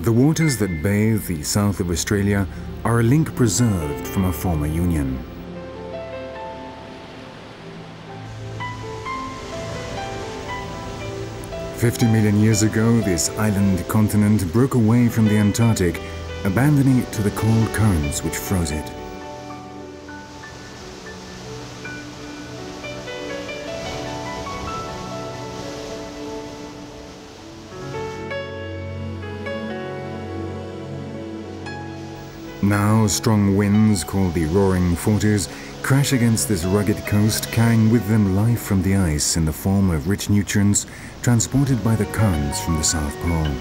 The waters that bathe the south of Australia are a link preserved from a former union. "50 million years ago, this island continent broke away from the Antarctic, abandoning it to the cold currents which froze it. Now, strong winds, called the Roaring Forties, crash against this rugged coast, carrying with them life from the ice in the form of rich nutrients transported by the currents from the South Pole.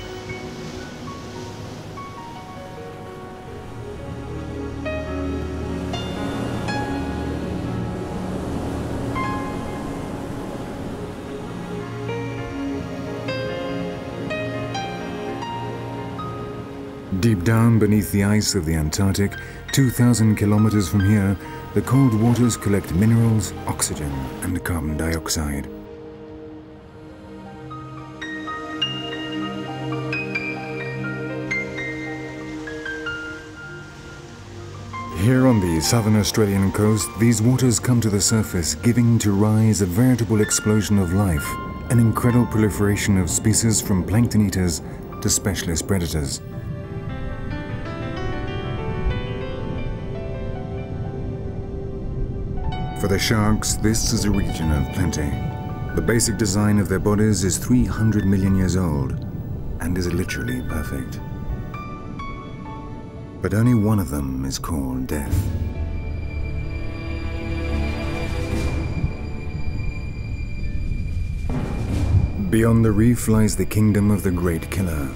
Deep down beneath the ice of the Antarctic, 2,000 kilometers from here, the cold waters collect minerals, oxygen, and carbon dioxide. Here on the southern Australian coast, these waters come to the surface, giving to rise a veritable explosion of life, an incredible proliferation of species from plankton eaters to specialist predators. For the sharks, this is a region of plenty. The basic design of their bodies is 300 million years old and is literally perfect. But only one of them is called death. Beyond the reef lies the kingdom of the great killer.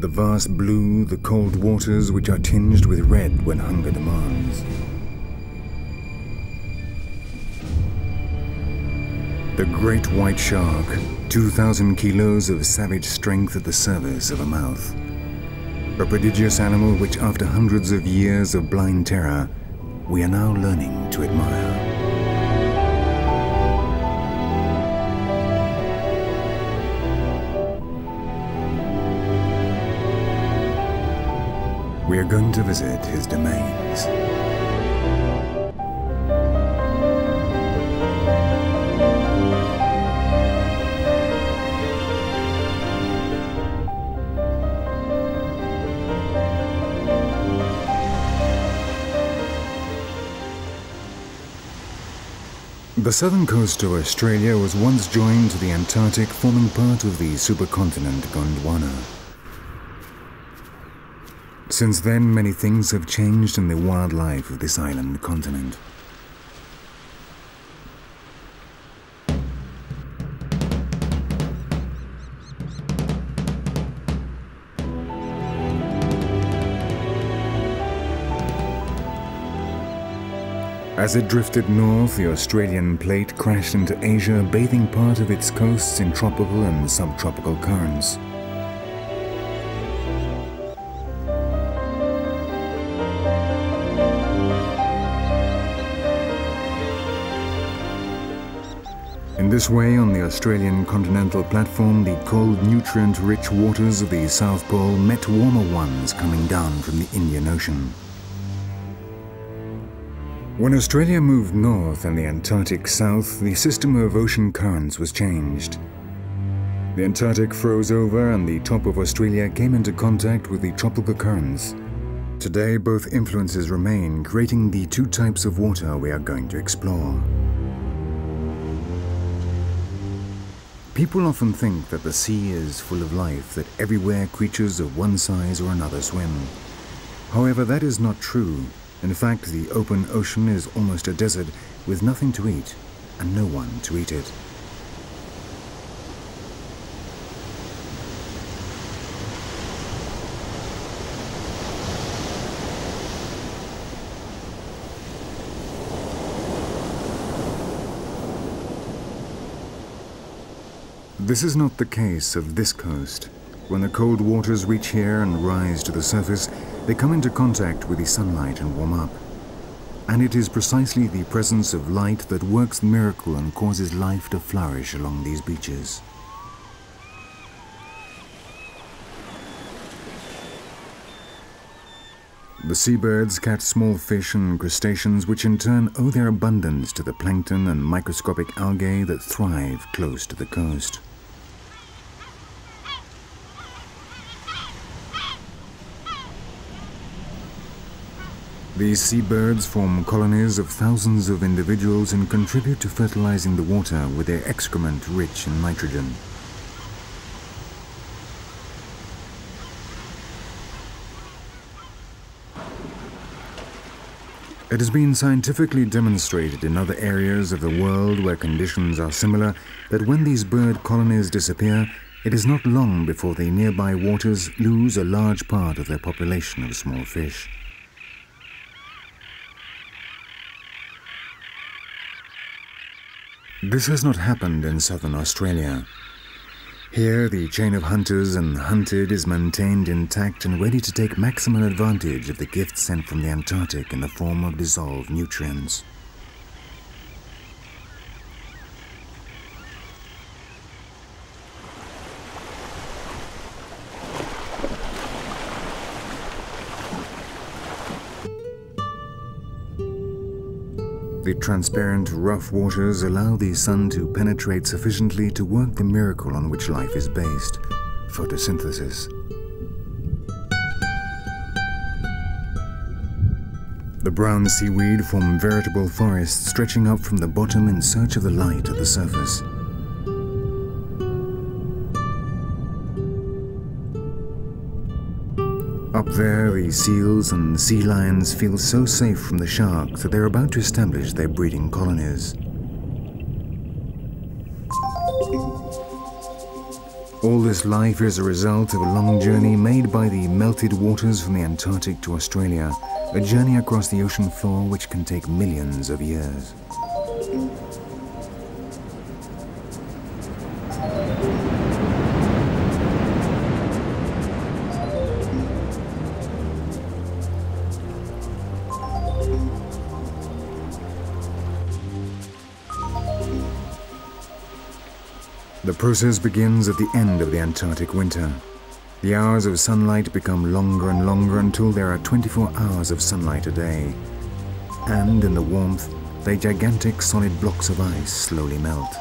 The vast blue, the cold waters which are tinged with red when hunger demands. The great white shark, 2,000 kilos of savage strength at the service of a mouth. A prodigious animal which, after hundreds of years of blind terror, we are now learning to admire. We are going to visit his domains. The southern coast of Australia was once joined to the Antarctic, forming part of the supercontinent Gondwana. Since then, many things have changed in the wildlife of this island continent. As it drifted north, the Australian plate crashed into Asia, bathing part of its coasts in tropical and subtropical currents. In this way, on the Australian continental platform, the cold, nutrient-rich waters of the South Pole met warmer ones coming down from the Indian Ocean. When Australia moved north and the Antarctic south, the system of ocean currents was changed. The Antarctic froze over and the top of Australia came into contact with the tropical currents. Today, both influences remain, creating the two types of water we are going to explore. People often think that the sea is full of life, that everywhere creatures of one size or another swim. However, that is not true. In fact, the open ocean is almost a desert with nothing to eat and no one to eat it. This is not the case of this coast. When the cold waters reach here and rise to the surface, they come into contact with the sunlight and warm up. And it is precisely the presence of light that works the miracle and causes life to flourish along these beaches. The seabirds catch small fish and crustaceans, which in turn owe their abundance to the plankton and microscopic algae that thrive close to the coast. These seabirds form colonies of thousands of individuals and contribute to fertilizing the water with their excrement rich in nitrogen. It has been scientifically demonstrated in other areas of the world where conditions are similar that when these bird colonies disappear, it is not long before the nearby waters lose a large part of their population of small fish. This has not happened in southern Australia. Here, the chain of hunters and hunted is maintained intact and ready to take maximum advantage of the gifts sent from the Antarctic in the form of dissolved nutrients. The transparent, rough waters allow the sun to penetrate sufficiently to work the miracle on which life is based, photosynthesis. The brown seaweed form veritable forests stretching up from the bottom in search of the light at the surface. Up there, the seals and sea lions feel so safe from the sharks that they're about to establish their breeding colonies. All this life is a result of a long journey made by the melted waters from the Antarctic to Australia, a journey across the ocean floor which can take millions of years. The process begins at the end of the Antarctic winter. The hours of sunlight become longer and longer until there are 24 hours of sunlight a day. And in the warmth, the gigantic solid blocks of ice slowly melt.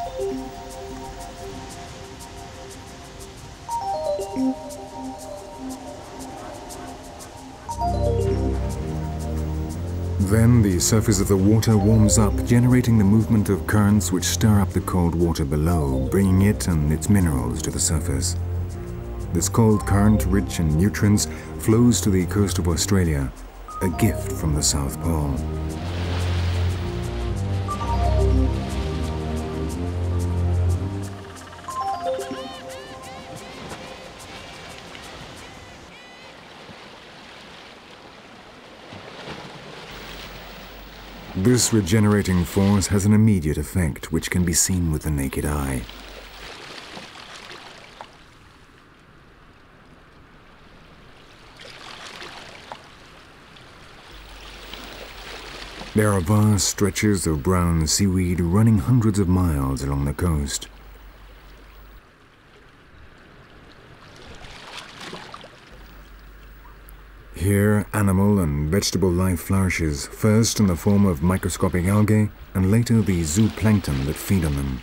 Then the surface of the water warms up, generating the movement of currents which stir up the cold water below, bringing it and its minerals to the surface. This cold current, rich in nutrients, flows to the coast of Australia, a gift from the South Pole. This regenerating force has an immediate effect which can be seen with the naked eye. There are vast stretches of brown seaweed running hundreds of miles along the coast. Here, animal and vegetable life flourishes, first in the form of microscopic algae, and later the zooplankton that feed on them.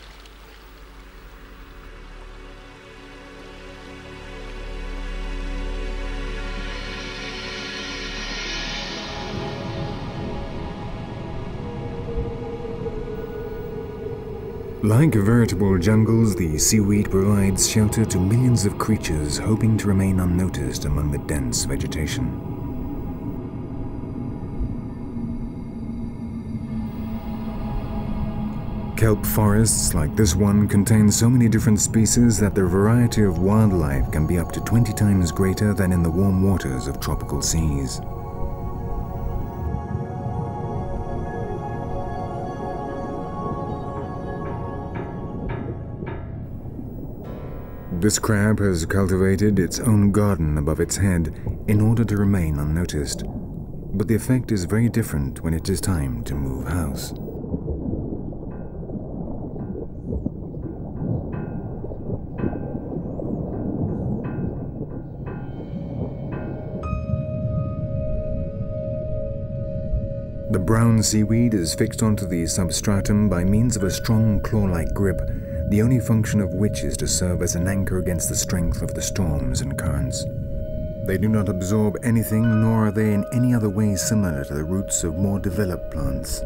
Like veritable jungles, the seaweed provides shelter to millions of creatures hoping to remain unnoticed among the dense vegetation. Kelp forests like this one contain so many different species that the variety of wildlife can be up to 20 times greater than in the warm waters of tropical seas. This crab has cultivated its own garden above its head in order to remain unnoticed, but the effect is very different when it is time to move house. The brown seaweed is fixed onto the substratum by means of a strong claw-like grip, the only function of which is to serve as an anchor against the strength of the storms and currents. They do not absorb anything, nor are they in any other way similar to the roots of more developed plants.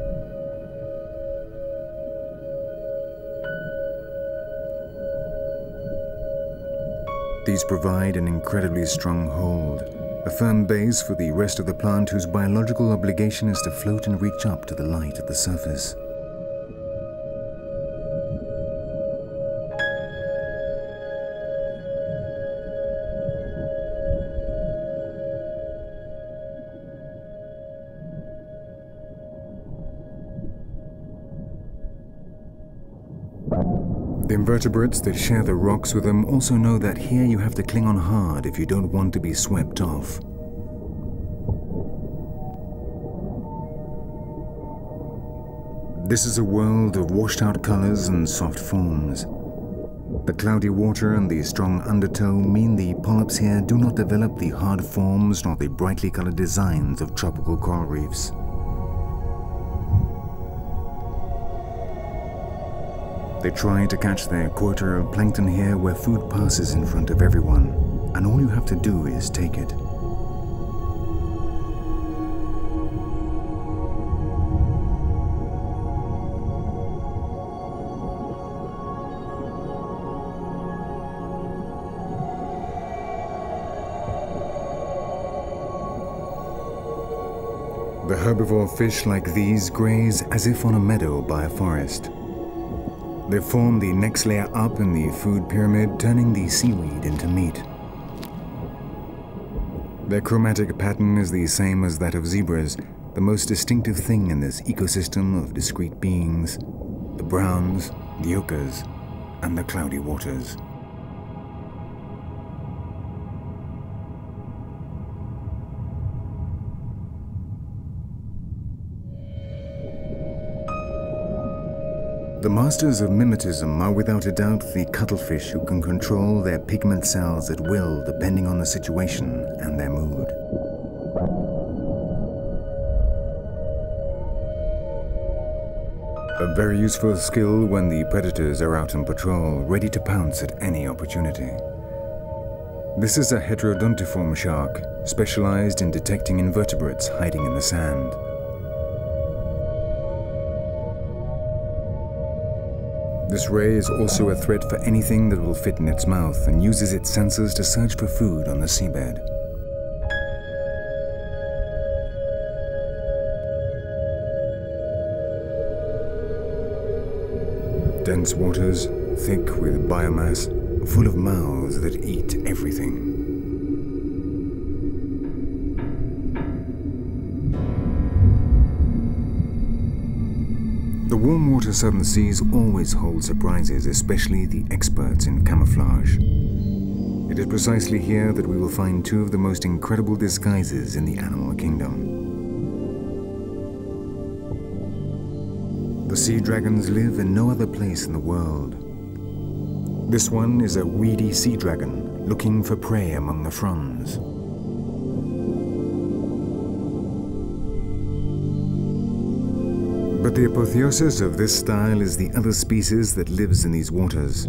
These provide an incredibly strong hold, a firm base for the rest of the plant whose biological obligation is to float and reach up to the light at the surface. The invertebrates that share the rocks with them also know that here you have to cling on hard if you don't want to be swept off. This is a world of washed-out colors and soft forms. The cloudy water and the strong undertow mean the polyps here do not develop the hard forms nor the brightly colored designs of tropical coral reefs. They try to catch their quota of plankton here where food passes in front of everyone, and all you have to do is take it. The herbivore fish like these graze as if on a meadow by a forest. They form the next layer up in the food pyramid, turning the seaweed into meat. Their chromatic pattern is the same as that of zebras, the most distinctive thing in this ecosystem of discrete beings: the browns, the ochres, and the cloudy waters. The masters of mimetism are without a doubt the cuttlefish who can control their pigment cells at will depending on the situation and their mood. A very useful skill when the predators are out on patrol, ready to pounce at any opportunity. This is a heterodontiform shark, specialized in detecting invertebrates hiding in the sand. This ray is also a threat for anything that will fit in its mouth and uses its sensors to search for food on the seabed. Dense waters, thick with biomass, full of mouths that eat everything. The warm water southern seas always hold surprises, especially the experts in camouflage. It is precisely here that we will find two of the most incredible disguises in the animal kingdom. The sea dragons live in no other place in the world. This one is a weedy sea dragon looking for prey among the fronds. But the apotheosis of this style is the other species that lives in these waters,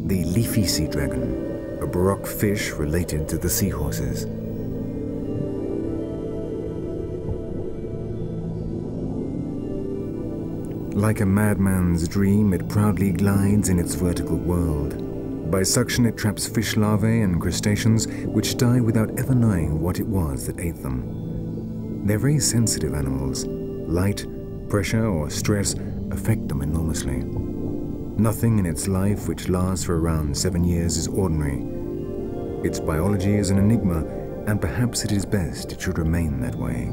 the leafy sea dragon, a baroque fish related to the seahorses. Like a madman's dream, it proudly glides in its vertical world. By suction, it traps fish larvae and crustaceans, which die without ever knowing what it was that ate them. They're very sensitive animals. Light, pressure, or stress affect them enormously. Nothing in its life, which lasts for around 7 years, is ordinary. Its biology is an enigma, and perhaps it is best it should remain that way.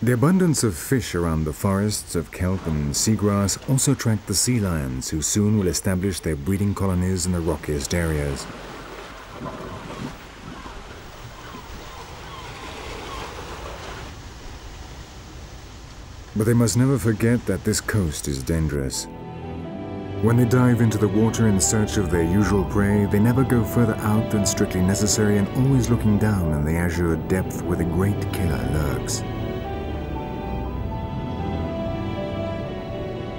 The abundance of fish around the forests of kelp and seagrass also attract the sea lions, who soon will establish their breeding colonies in the rockiest areas. But they must never forget that this coast is dangerous. When they dive into the water in search of their usual prey, they never go further out than strictly necessary and always looking down in the azure depth where the great killer lurks.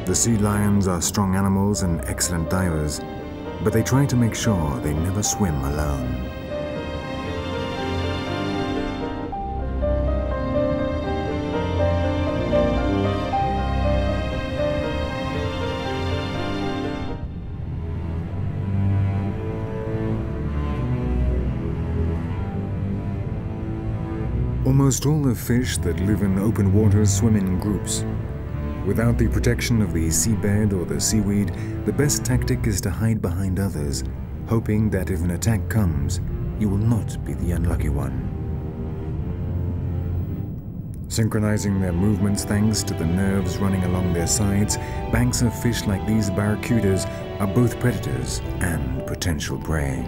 The sea lions are strong animals and excellent divers, but they try to make sure they never swim alone. Almost all the fish that live in open waters swim in groups. Without the protection of the seabed or the seaweed, the best tactic is to hide behind others, hoping that if an attack comes, you will not be the unlucky one. Synchronizing their movements thanks to the nerves running along their sides, banks of fish like these barracudas are both predators and potential prey.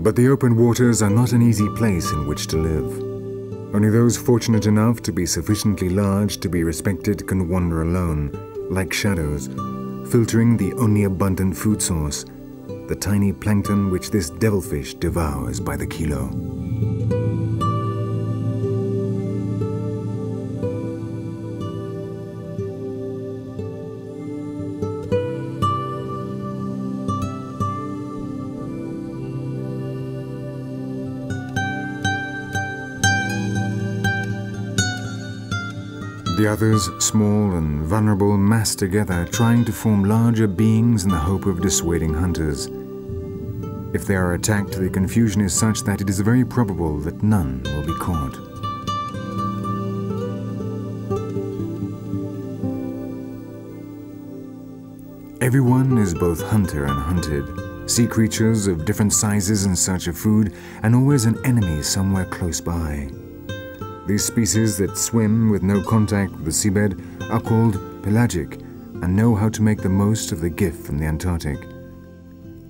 But the open waters are not an easy place in which to live. Only those fortunate enough to be sufficiently large to be respected can wander alone, like shadows, filtering the only abundant food source, the tiny plankton which this devilfish devours by the kilo. The others, small and vulnerable, mass together, trying to form larger beings in the hope of dissuading hunters. If they are attacked, the confusion is such that it is very probable that none will be caught. Everyone is both hunter and hunted, sea creatures of different sizes in search of food, and always an enemy somewhere close by. These species that swim with no contact with the seabed are called pelagic and know how to make the most of the gift from the Antarctic.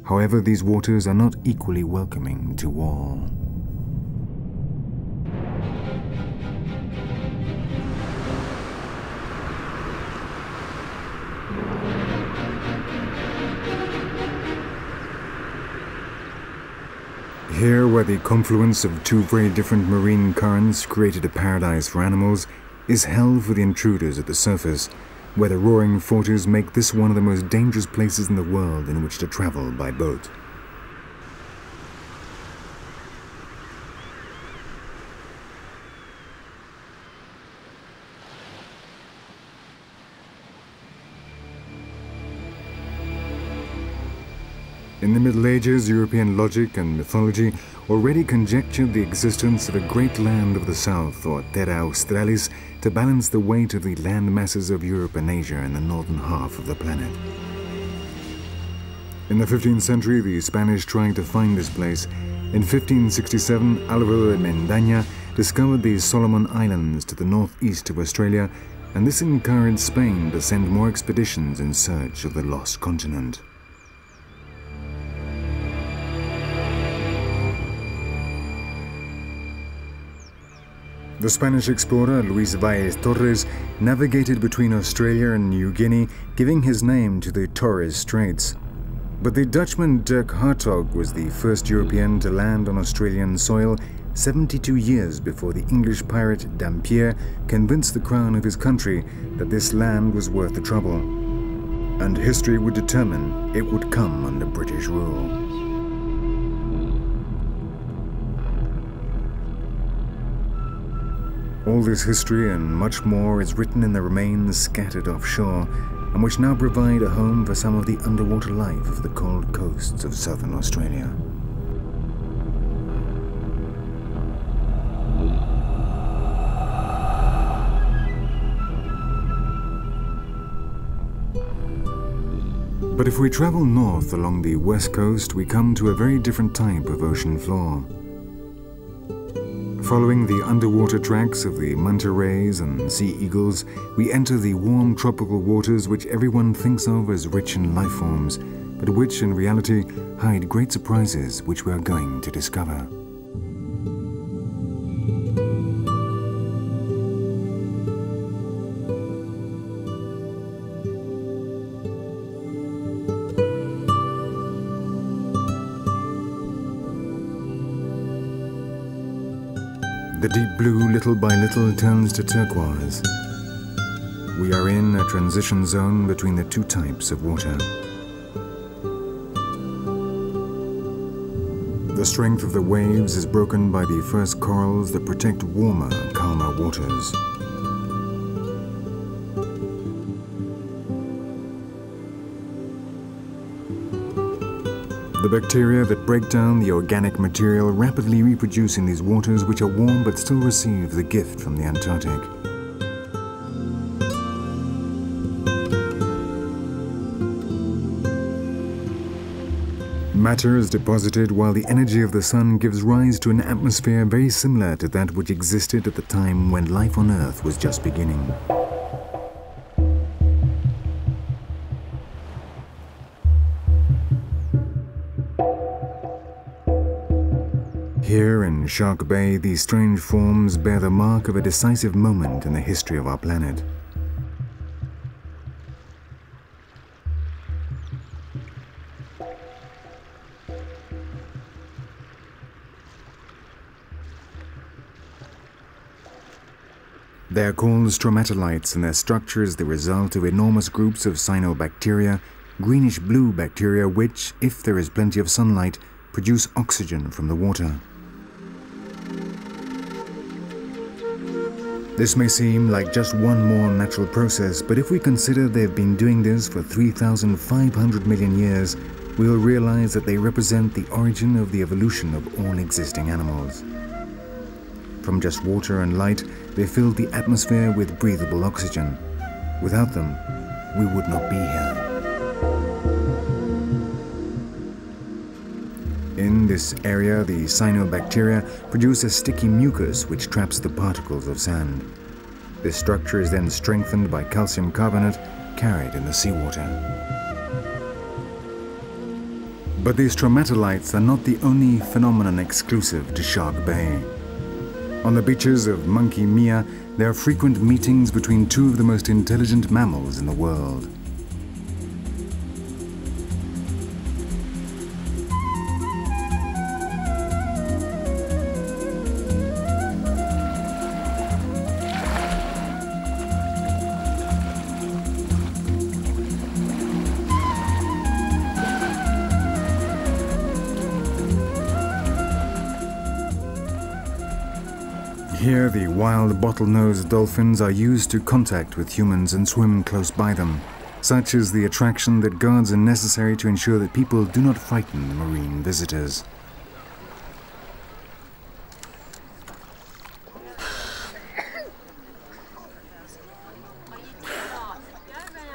However, these waters are not equally welcoming to all. Here, where the confluence of two very different marine currents created a paradise for animals, is hell for the intruders at the surface, where the roaring forties make this one of the most dangerous places in the world in which to travel by boat. In the Middle Ages, European logic and mythology already conjectured the existence of a great land of the south, or Terra Australis, to balance the weight of the land masses of Europe and Asia in the northern half of the planet. In the 15th century, the Spanish trying to find this place. In 1567, Alvaro de Mendaña discovered the Solomon Islands to the northeast of Australia, and this encouraged Spain to send more expeditions in search of the lost continent. The Spanish explorer Luis Valles Torres navigated between Australia and New Guinea, giving his name to the Torres Straits. But the Dutchman Dirk Hartog was the first European to land on Australian soil 72 years before the English pirate Dampier convinced the Crown of his country that this land was worth the trouble. And history would determine it would come under British rule. All this history and much more is written in the remains scattered offshore, and which now provide a home for some of the underwater life of the cold coasts of southern Australia. But if we travel north along the west coast, we come to a very different type of ocean floor. Following the underwater tracks of the manta rays and sea eagles, we enter the warm tropical waters which everyone thinks of as rich in life forms, but which in reality hide great surprises which we are going to discover. The deep blue little by little turns to turquoise. We are in a transition zone between the two types of water. The strength of the waves is broken by the first corals that protect warmer, calmer waters. The bacteria that break down the organic material rapidly reproduce in these waters which are warm but still receive the gift from the Antarctic. Matter is deposited while the energy of the sun gives rise to an atmosphere very similar to that which existed at the time when life on Earth was just beginning. Here in Shark Bay, these strange forms bear the mark of a decisive moment in the history of our planet. They are called stromatolites, and their structure is the result of enormous groups of cyanobacteria, greenish-blue bacteria which, if there is plenty of sunlight, produce oxygen from the water. This may seem like just one more natural process, but if we consider they've been doing this for 3,500 million years, we will realize that they represent the origin of the evolution of all existing animals. From just water and light, they filled the atmosphere with breathable oxygen. Without them, we would not be here. In this area, the cyanobacteria produce a sticky mucus which traps the particles of sand. This structure is then strengthened by calcium carbonate carried in the seawater. But these stromatolites are not the only phenomenon exclusive to Shark Bay. On the beaches of Monkey Mia, there are frequent meetings between two of the most intelligent mammals in the world. Here, the wild bottlenose dolphins are used to contact with humans and swim close by them. Such is the attraction that guards are necessary to ensure that people do not frighten marine visitors.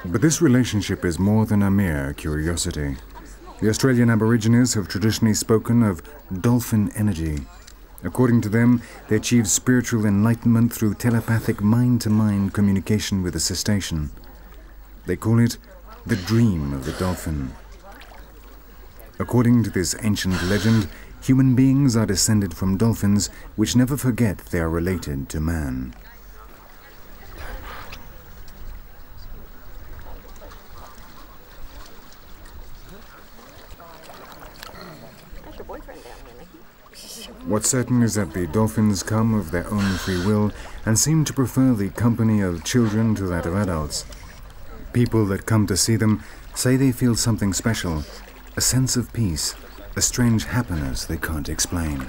But this relationship is more than a mere curiosity. The Australian Aborigines have traditionally spoken of dolphin energy. According to them, they achieve spiritual enlightenment through telepathic mind-to-mind communication with the cetacean. They call it the dream of the dolphin. According to this ancient legend, human beings are descended from dolphins, which never forget they are related to man. What's certain is that the dolphins come of their own free will and seem to prefer the company of children to that of adults. People that come to see them say they feel something special, a sense of peace, a strange happiness they can't explain.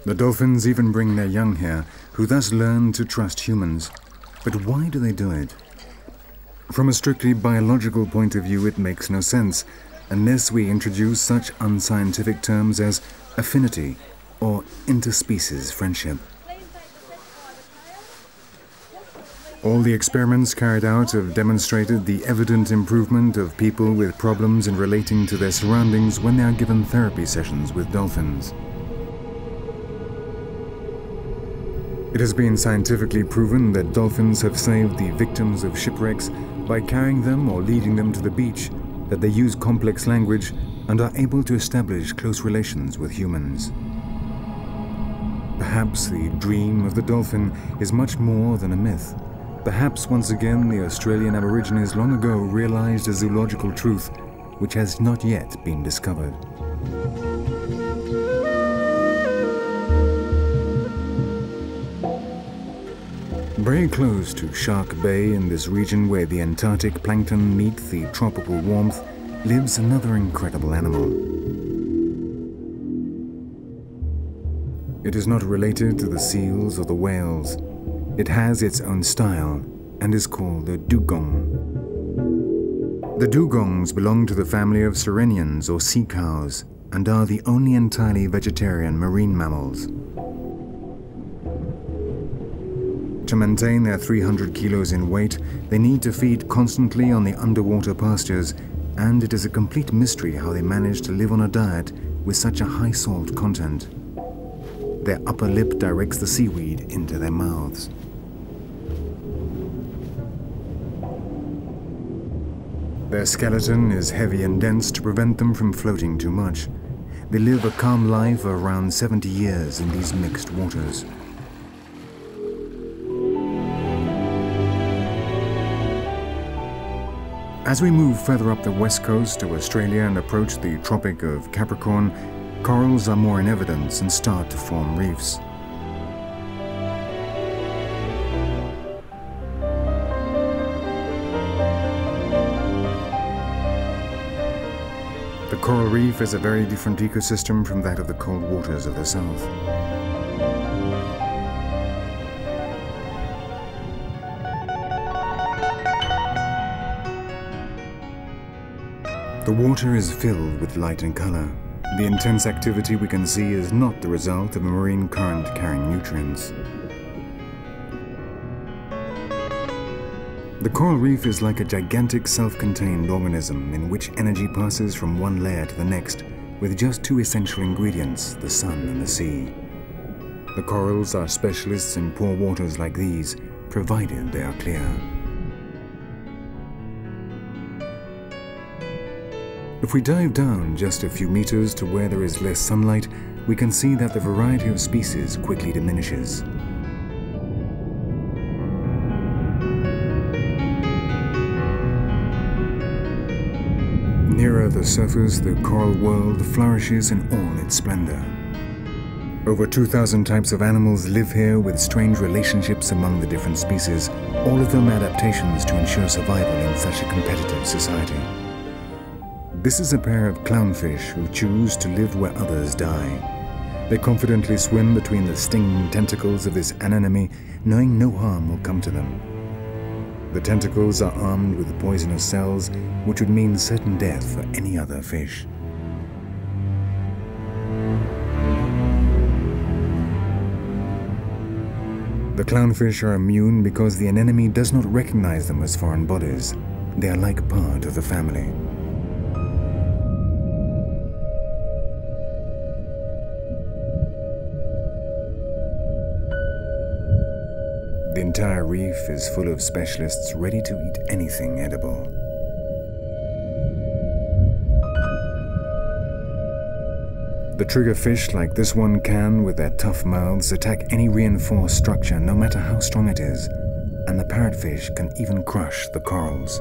The dolphins even bring their young here, who thus learn to trust humans. But why do they do it? From a strictly biological point of view, it makes no sense, unless we introduce such unscientific terms as affinity or interspecies friendship. All the experiments carried out have demonstrated the evident improvement of people with problems in relating to their surroundings when they are given therapy sessions with dolphins. It has been scientifically proven that dolphins have saved the victims of shipwrecks by carrying them or leading them to the beach, that they use complex language and are able to establish close relations with humans. Perhaps the dream of the dolphin is much more than a myth. Perhaps once again the Australian Aborigines long ago realized a zoological truth which has not yet been discovered. Very close to Shark Bay, in this region where the Antarctic plankton meet the tropical warmth, lives another incredible animal. It is not related to the seals or the whales. It has its own style and is called the dugong. The dugongs belong to the family of sirenians or sea cows and are the only entirely vegetarian marine mammals. To maintain their 300 kilos in weight, they need to feed constantly on the underwater pastures, and it is a complete mystery how they manage to live on a diet with such a high salt content. Their upper lip directs the seaweed into their mouths. Their skeleton is heavy and dense to prevent them from floating too much. They live a calm life of around 70 years in these mixed waters. As we move further up the west coast of Australia and approach the Tropic of Capricorn, corals are more in evidence and start to form reefs. The coral reef is a very different ecosystem from that of the cold waters of the south. The water is filled with light and color. The intense activity we can see is not the result of a marine current carrying nutrients. The coral reef is like a gigantic self-contained organism in which energy passes from one layer to the next with just two essential ingredients, the sun and the sea. The corals are specialists in poor waters like these, provided they are clear. If we dive down just a few meters to where there is less sunlight, we can see that the variety of species quickly diminishes. Nearer the surface, the coral world flourishes in all its splendor. Over 2,000 types of animals live here with strange relationships among the different species, all of them adaptations to ensure survival in such a competitive society. This is a pair of clownfish who choose to live where others die. They confidently swim between the stinging tentacles of this anemone, knowing no harm will come to them. The tentacles are armed with poisonous cells, which would mean certain death for any other fish. The clownfish are immune because the anemone does not recognize them as foreign bodies. They are like part of the family. The entire reef is full of specialists ready to eat anything edible. The triggerfish like this one can, with their tough mouths, attack any reinforced structure no matter how strong it is, and the parrotfish can even crush the corals.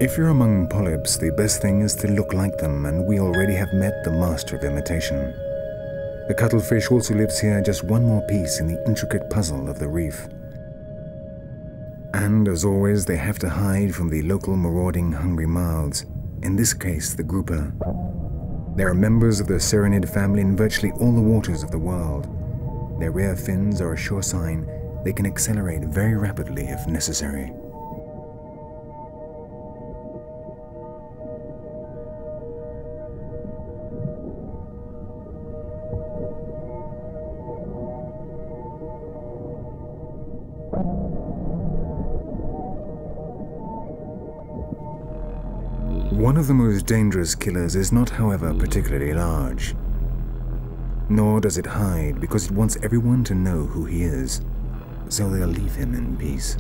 If you're among polyps, the best thing is to look like them, and we already have met the master of imitation. The cuttlefish also lives here, just one more piece in the intricate puzzle of the reef. And, as always, they have to hide from the local marauding hungry mouths, in this case the grouper. They are members of the Sireniid family in virtually all the waters of the world. Their rear fins are a sure sign they can accelerate very rapidly if necessary. One of the most dangerous killers is not, however, particularly large. Nor does it hide because it wants everyone to know who he is, so they'll leave him in peace.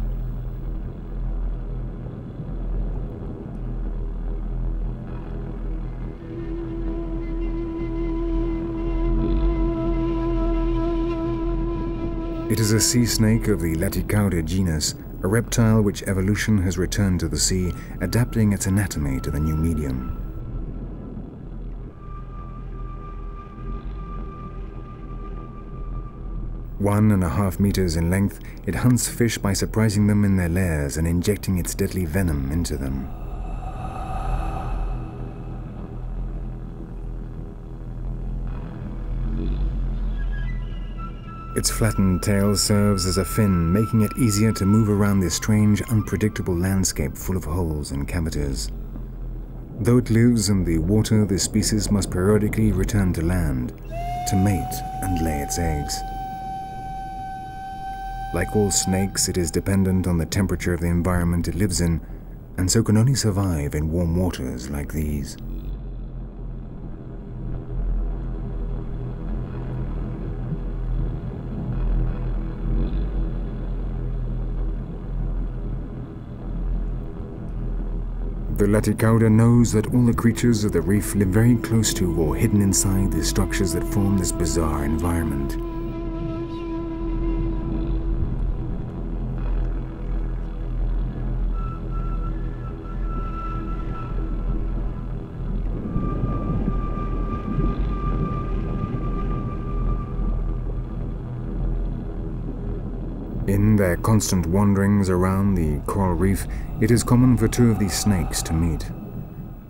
It is a sea snake of the Laticauda genus, a reptile which evolution has returned to the sea, adapting its anatomy to the new medium. One and a half meters in length, it hunts fish by surprising them in their lairs and injecting its deadly venom into them. Its flattened tail serves as a fin, making it easier to move around this strange, unpredictable landscape full of holes and cavities. Though it lives in the water, this species must periodically return to land to mate and lay its eggs. Like all snakes, it is dependent on the temperature of the environment it lives in, and so can only survive in warm waters like these. The Laticauda knows that all the creatures of the reef live very close to or hidden inside the structures that form this bizarre environment. In their constant wanderings around the coral reef, it is common for two of these snakes to meet.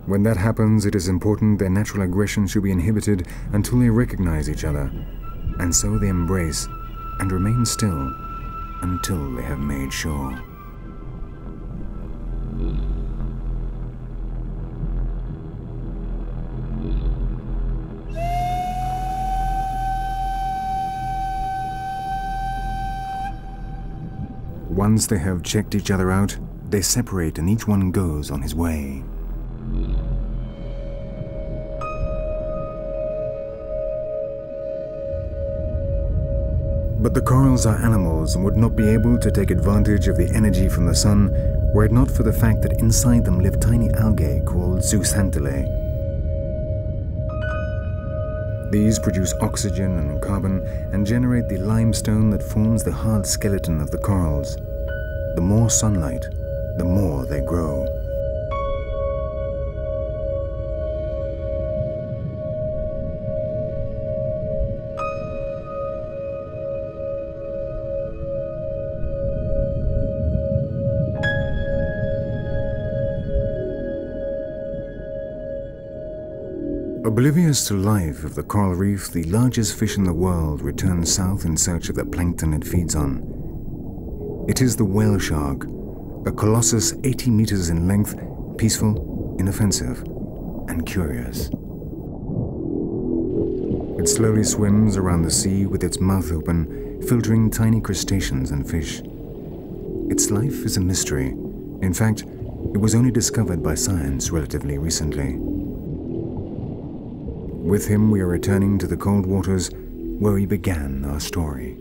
When that happens, it is important their natural aggression should be inhibited until they recognize each other, and so they embrace and remain still until they have made sure. Once they have checked each other out, they separate and each one goes on his way. But the corals are animals and would not be able to take advantage of the energy from the sun were it not for the fact that inside them live tiny algae called zooxanthellae. These produce oxygen and carbon and generate the limestone that forms the hard skeleton of the corals. The more sunlight, the more they grow. Oblivious to life of the coral reef, the largest fish in the world returns south in search of the plankton it feeds on. It is the whale shark, a colossus 80 meters in length, peaceful, inoffensive, and curious. It slowly swims around the sea with its mouth open, filtering tiny crustaceans and fish. Its life is a mystery. In fact, it was only discovered by science relatively recently. With him, we are returning to the cold waters where we began our story.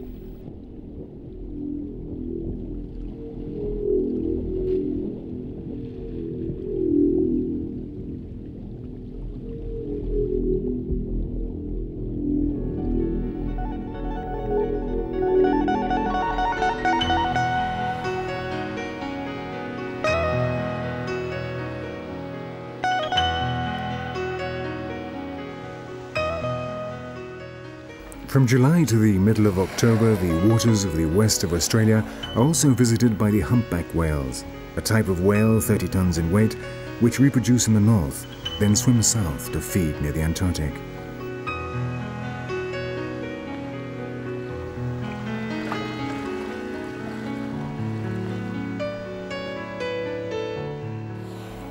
From July to the middle of October, the waters of the west of Australia are also visited by the humpback whales, a type of whale 30 tons in weight, which reproduce in the north, then swim south to feed near the Antarctic.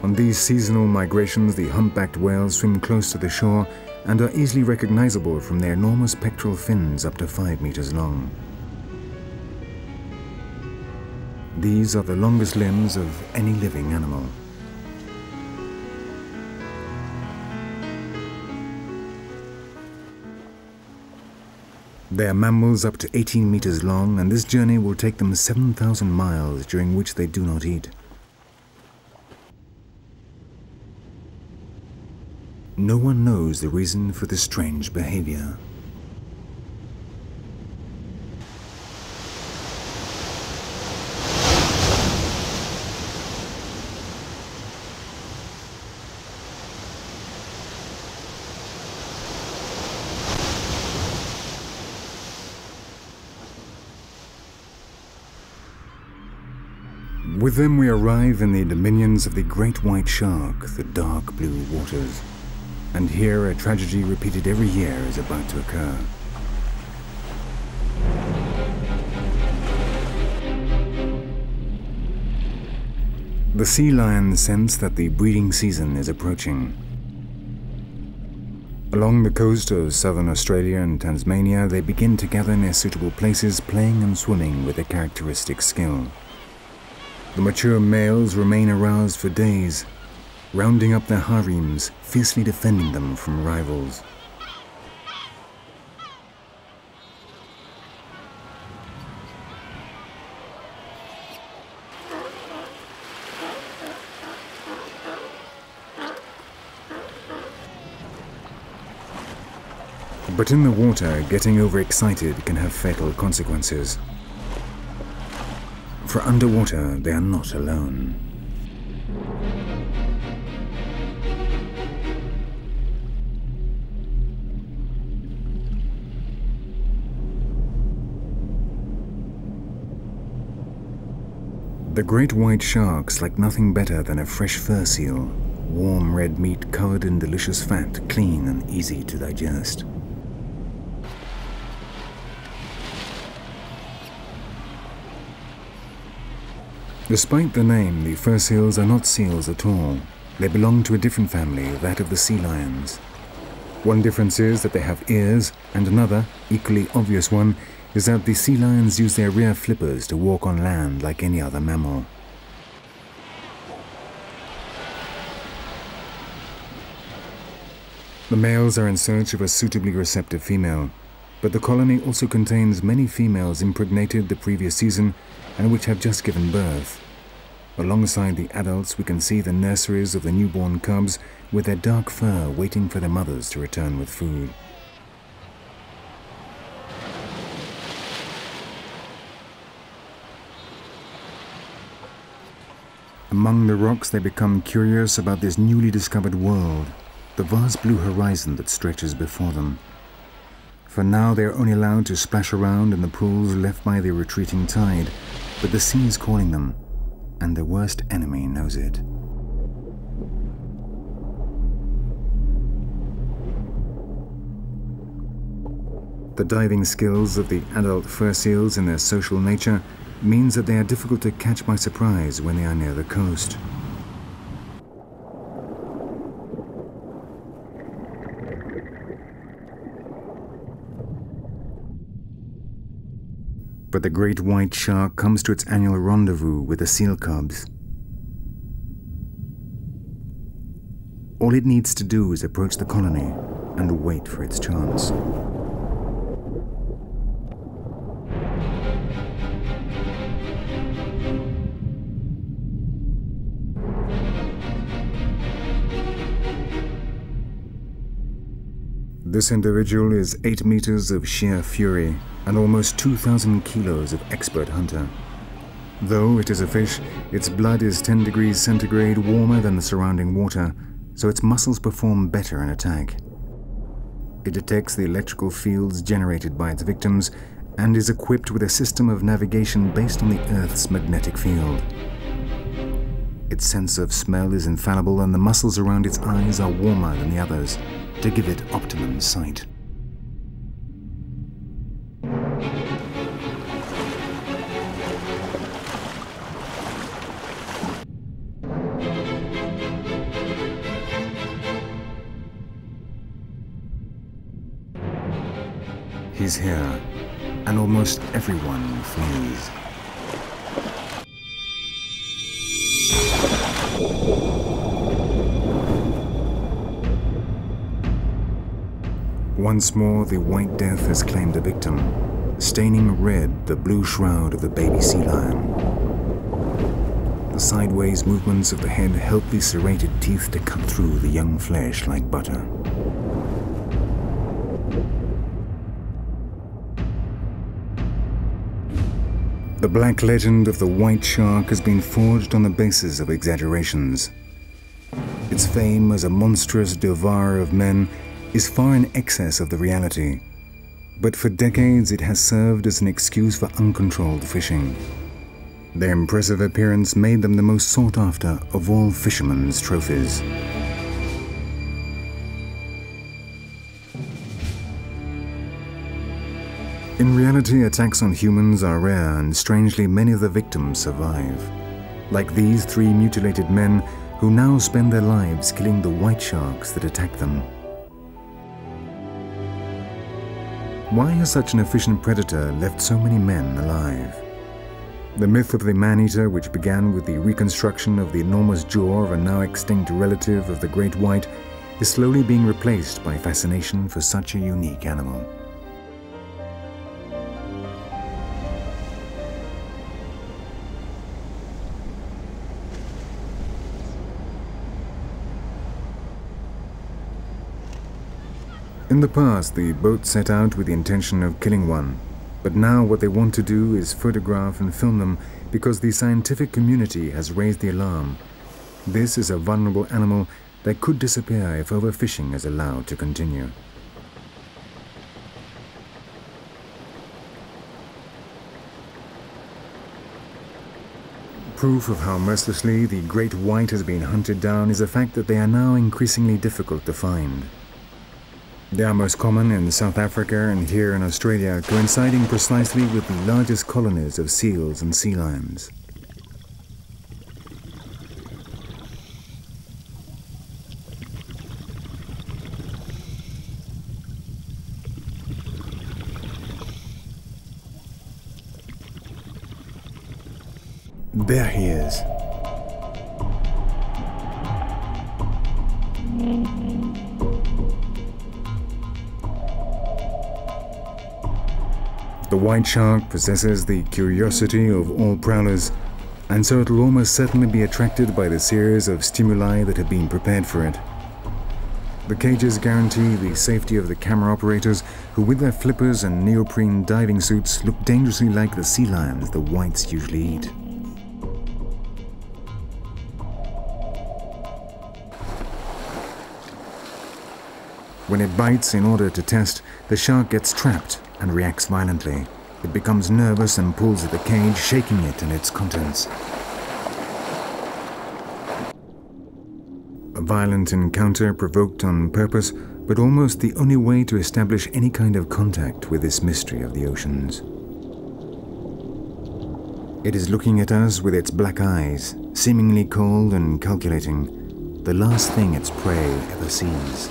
On these seasonal migrations, the humpbacked whales swim close to the shore and are easily recognizable from their enormous pectoral fins up to 5 meters long. These are the longest limbs of any living animal. They are mammals up to 18 meters long, and this journey will take them 7,000 miles, during which they do not eat. No one knows the reason for this strange behavior. With them we arrive in the dominions of the great white shark, the dark blue waters. And here a tragedy repeated every year is about to occur. The sea lions sense that the breeding season is approaching. Along the coast of southern Australia and Tasmania, they begin to gather near suitable places, playing and swimming with a characteristic skill. The mature males remain aroused for days, rounding up their harems, fiercely defending them from rivals. But in the water, getting overexcited can have fatal consequences. For underwater, they are not alone. The great white sharks like nothing better than a fresh fur seal, warm red meat covered in delicious fat, clean and easy to digest. Despite the name, the fur seals are not seals at all. They belong to a different family, that of the sea lions. One difference is that they have ears, and another, equally obvious one, is that the sea lions use their rear flippers to walk on land like any other mammal. The males are in search of a suitably receptive female, but the colony also contains many females impregnated the previous season and which have just given birth. Alongside the adults, we can see the nurseries of the newborn cubs with their dark fur waiting for their mothers to return with food. Among the rocks, they become curious about this newly discovered world, the vast blue horizon that stretches before them. For now, they are only allowed to splash around in the pools left by the retreating tide, but the sea is calling them, and their worst enemy knows it. The diving skills of the adult fur seals and their social nature means that they are difficult to catch by surprise when they are near the coast. But the great white shark comes to its annual rendezvous with the seal cubs. All it needs to do is approach the colony and wait for its chance. This individual is 8 meters of sheer fury and almost 2,000 kilos of expert hunter. Though it is a fish, its blood is 10 degrees centigrade warmer than the surrounding water, so its muscles perform better in attack. It detects the electrical fields generated by its victims and is equipped with a system of navigation based on the Earth's magnetic field. Its sense of smell is infallible, and the muscles around its eyes are warmer than the others to give it optimum sight. He's here, and almost everyone flees. Once more, the White Death has claimed a victim, staining red the blue shroud of the baby sea lion. The sideways movements of the head help the serrated teeth to cut through the young flesh like butter. The black legend of the white shark has been forged on the basis of exaggerations. Its fame as a monstrous devourer of men is far in excess of the reality, but for decades it has served as an excuse for uncontrolled fishing. Their impressive appearance made them the most sought after of all fishermen's trophies. In reality, attacks on humans are rare, and strangely many of the victims survive. Like these 3 mutilated men who now spend their lives killing the white sharks that attack them. Why has such an efficient predator left so many men alive? The myth of the man-eater, which began with the reconstruction of the enormous jaw of a now extinct relative of the great white, is slowly being replaced by fascination for such a unique animal. In the past, the boat set out with the intention of killing one, but now what they want to do is photograph and film them because the scientific community has raised the alarm. This is a vulnerable animal that could disappear if overfishing is allowed to continue. Proof of how mercilessly the great white has been hunted down is the fact that they are now increasingly difficult to find. They are most common in South Africa and here in Australia, coinciding precisely with the largest colonies of seals and sea lions. There he is. The white shark possesses the curiosity of all prowlers, and so it will almost certainly be attracted by the series of stimuli that have been prepared for it. The cages guarantee the safety of the camera operators, who with their flippers and neoprene diving suits look dangerously like the sea lions the whites usually eat. When it bites in order to test, the shark gets trapped and reacts violently. It becomes nervous and pulls at the cage, shaking it and its contents. A violent encounter provoked on purpose, but almost the only way to establish any kind of contact with this mystery of the oceans. It is looking at us with its black eyes, seemingly cold and calculating, the last thing its prey ever sees.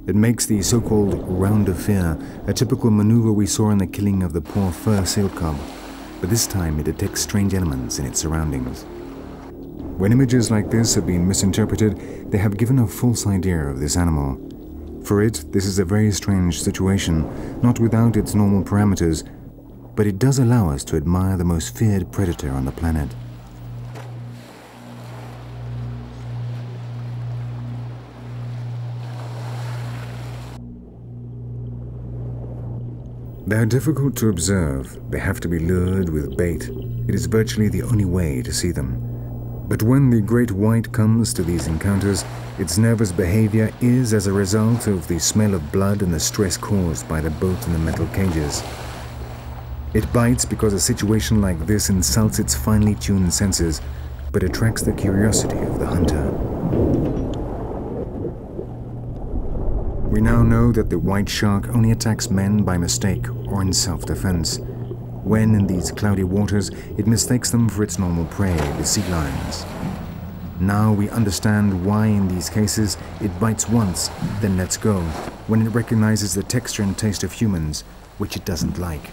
It makes the so-called round of fear, a typical maneuver we saw in the killing of the poor fur seal cub, but this time it detects strange elements in its surroundings. When images like this have been misinterpreted, they have given a false idea of this animal. For it, this is a very strange situation, not without its normal parameters, but it does allow us to admire the most feared predator on the planet. They are difficult to observe. They have to be lured with bait. It is virtually the only way to see them. But when the great white comes to these encounters, its nervous behavior is as a result of the smell of blood and the stress caused by the boat and the metal cages. It bites because a situation like this insults its finely tuned senses, but attracts the curiosity of the hunter. We now know that the white shark only attacks men by mistake or in self-defense, when in these cloudy waters it mistakes them for its normal prey, the sea lions. Now we understand why in these cases it bites once, then lets go, when it recognizes the texture and taste of humans, which it doesn't like.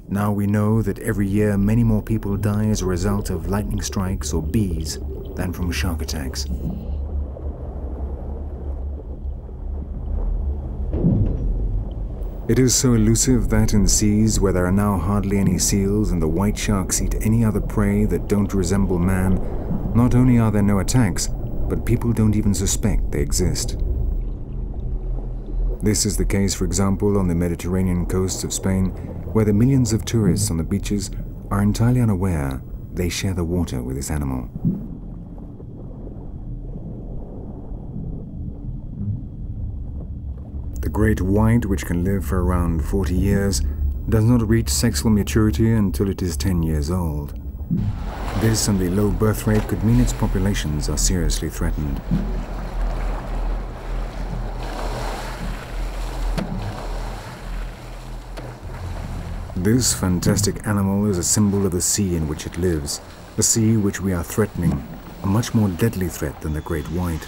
Now we know that every year many more people die as a result of lightning strikes or bees than from shark attacks. It is so elusive that in seas where there are now hardly any seals and the white sharks eat any other prey that don't resemble man, not only are there no attacks, but people don't even suspect they exist. This is the case, for example, on the Mediterranean coasts of Spain, where the millions of tourists on the beaches are entirely unaware they share the water with this animal. The great white, which can live for around 40 years, does not reach sexual maturity until it is 10 years old. This and the low birth rate could mean its populations are seriously threatened. This fantastic animal is a symbol of the sea in which it lives, the sea which we are threatening, a much more deadly threat than the great white.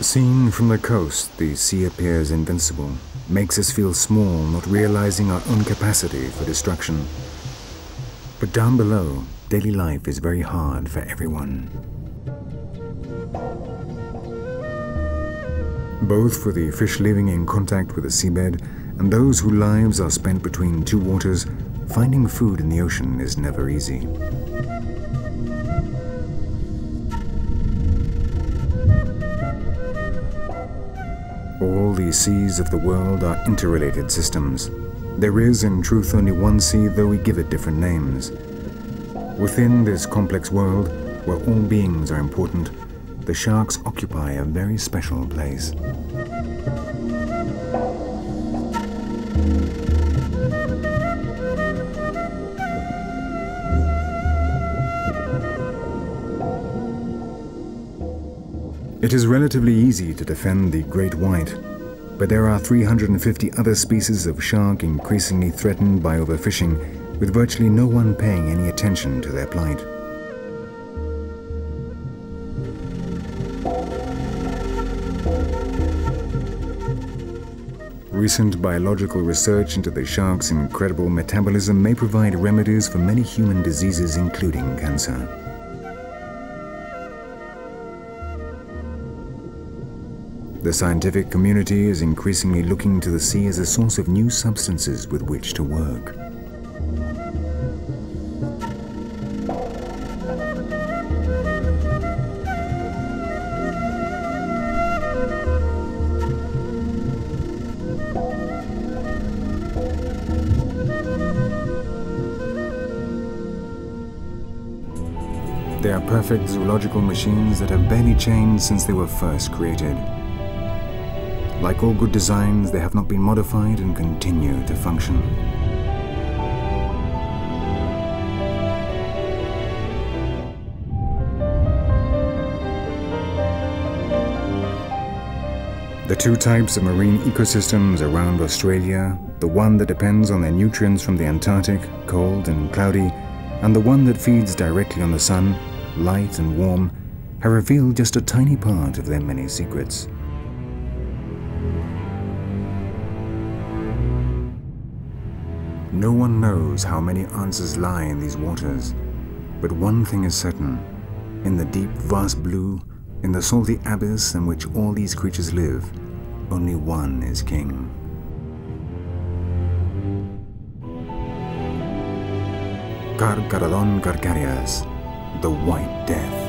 Seen from the coast, the sea appears invincible, makes us feel small, not realizing our own capacity for destruction. But down below, daily life is very hard for everyone. Both for the fish living in contact with the seabed and those whose lives are spent between two waters, finding food in the ocean is never easy. All the seas of the world are interrelated systems. There is, in truth, only one sea, though we give it different names. Within this complex world, where all beings are important, the sharks occupy a very special place. It is relatively easy to defend the great white, but there are 350 other species of shark increasingly threatened by overfishing, with virtually no one paying any attention to their plight. Recent biological research into the shark's incredible metabolism may provide remedies for many human diseases, including cancer. The scientific community is increasingly looking to the sea as a source of new substances with which to work. They are perfect zoological machines that have barely changed since they were first created. Like all good designs, they have not been modified and continue to function. The two types of marine ecosystems around Australia, the one that depends on their nutrients from the Antarctic, cold and cloudy, and the one that feeds directly on the sun, light and warm, have revealed just a tiny part of their many secrets. No one knows how many answers lie in these waters, but one thing is certain: in the deep, vast blue, in the salty abyss in which all these creatures live, only one is king. Carcharodon carcharias, the White Death.